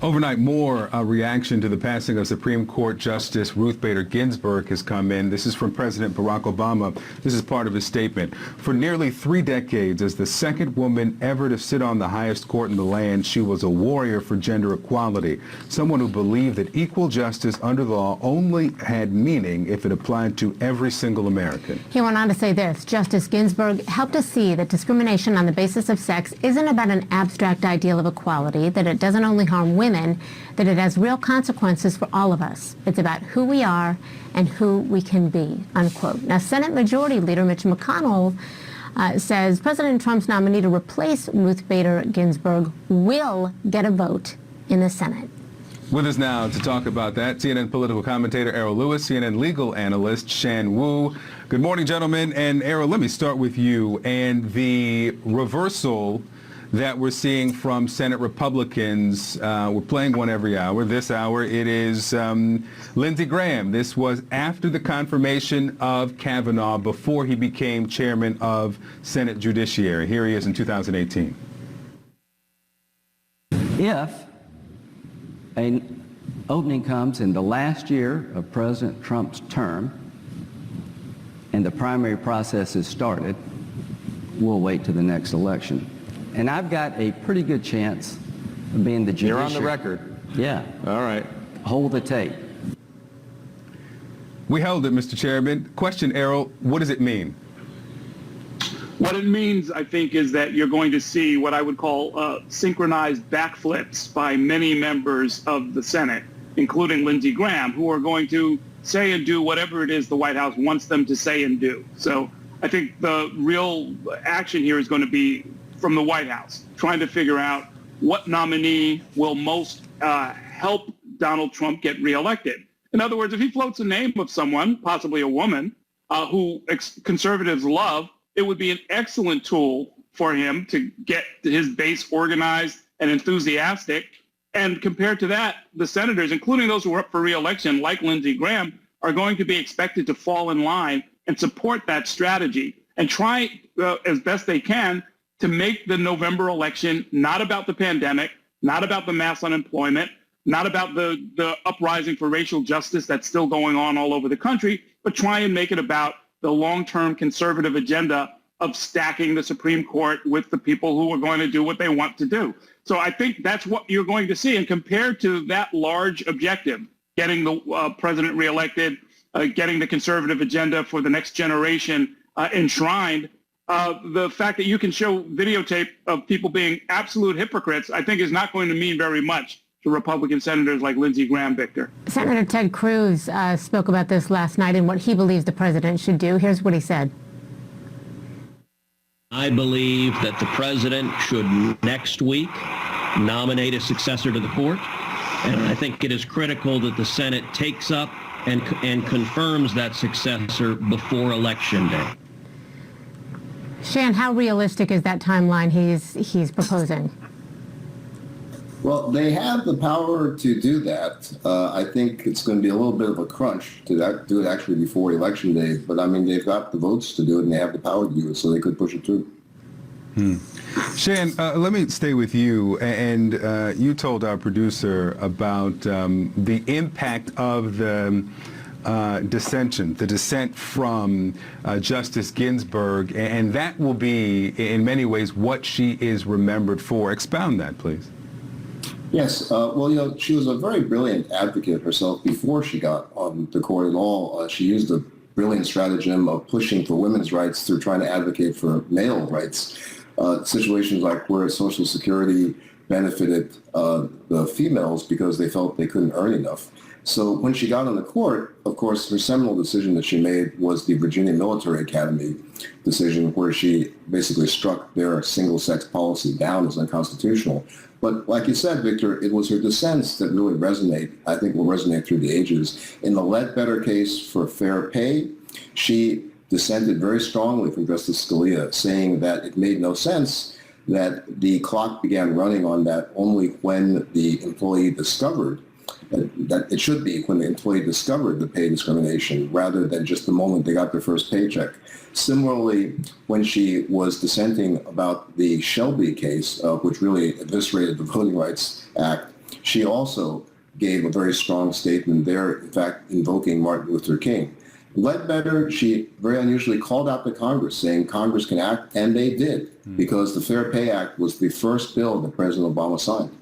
Overnight, more reaction to the passing of Supreme Court Justice Ruth Bader Ginsburg has come in. This is from President Barack Obama. This is part of his statement. For nearly 3 decades, as the second woman ever to sit on the highest court in the land, she was a warrior for gender equality, someone who believed that equal justice under the law only had meaning if it applied to every single American. He went on to say this: Justice Ginsburg helped us see that discrimination on the basis of sex isn't about an abstract ideal of equality, that it doesn't only harm women, that it has real consequences for all of us. It's about who we are and who we can be, unquote. Now, Senate Majority Leader Mitch McConnell says President Trump's nominee to replace Ruth Bader Ginsburg will get a vote in the Senate. With us now to talk about that, CNN political commentator Errol Lewis, CNN legal analyst Shan Wu. Good morning, gentlemen. And Errol, let me start with you and the reversal that we're seeing from Senate Republicans. We're playing one every hour. This hour it is Lindsey Graham. This was after the confirmation of Kavanaugh, before he became chairman of Senate Judiciary. Here he is in 2018. If an opening comes in the last year of President Trump's term and the primary process is started, we'll wait to the next election. And I've got a pretty good chance of being the judiciary. You're on the record. Yeah. All right. Hold the tape. We held it, Mr. Chairman. Question, Errol, what does it mean? What it means, I think, is that you're going to see what I would call synchronized backflips by many members of the Senate, including Lindsey Graham, who are going to say and do whatever it is the White House wants them to say and do. So I think the real action here is going to be from the White House, trying to figure out what nominee will most help Donald Trump get reelected. In other words, if he floats the name of someone, possibly a woman, who conservatives love, it would be an excellent tool for him to get his base organized and enthusiastic. And compared to that, the senators, including those who are up for reelection, like Lindsey Graham, are going to be expected to fall in line and support that strategy and try as best they can to make the November election not about the pandemic, not about the mass unemployment, not about the uprising for racial justice that's still going on all over the country, but try and make it about the long-term conservative agenda of stacking the Supreme Court with the people who are going to do what they want to do. So I think that's what you're going to see. And compared to that large objective, getting the president reelected, getting the conservative agenda for the next generation enshrined, the fact that you can show videotape of people being absolute hypocrites, I think, is not going to mean very much to Republican senators like Lindsey Graham, Victor. Senator Ted Cruz spoke about this last night and what he believes the president should do. Here's what he said. I believe that the president should next week nominate a successor to the court. And I think it is critical that the Senate takes up and confirms that successor before Election Day. Shan, how realistic is that timeline he's proposing? Well, they have the power to do that. I think it's going to be a little bit of a crunch to do it actually before Election Day. But, I mean, they've got the votes to do it and they have the power to do it, so they could push it through. Shan, let me stay with you. And you told our producer about the impact of the dissent from Justice Ginsburg, and that will be, in many ways, what she is remembered for. Expound that, please. Yes. Well, she was a very brilliant advocate herself before she got on the court at all. She used a brilliant stratagem of pushing for women's rights through trying to advocate for male rights. Situations like where Social Security benefited the females because they felt they couldn't earn enough. So when she got on the court, of course, her seminal decision that she made was the Virginia Military Academy decision, where she basically struck their single-sex policy down as unconstitutional. But like you said, Victor, it was her dissents that really resonate, I think will resonate through the ages. In the Ledbetter case for fair pay, she dissented very strongly from Justice Scalia, saying that it made no sense that the clock began running on that only when the employee discovered that it should be when the employee discovered the pay discrimination rather than just the moment they got their first paycheck. Similarly, when she was dissenting about the Shelby case, which really eviscerated the Voting Rights Act, she also gave a very strong statement there, in fact, invoking Martin Luther King. Ledbetter, she very unusually called out to Congress, saying Congress can act, and they did, because the Fair Pay Act was the first bill that President Obama signed.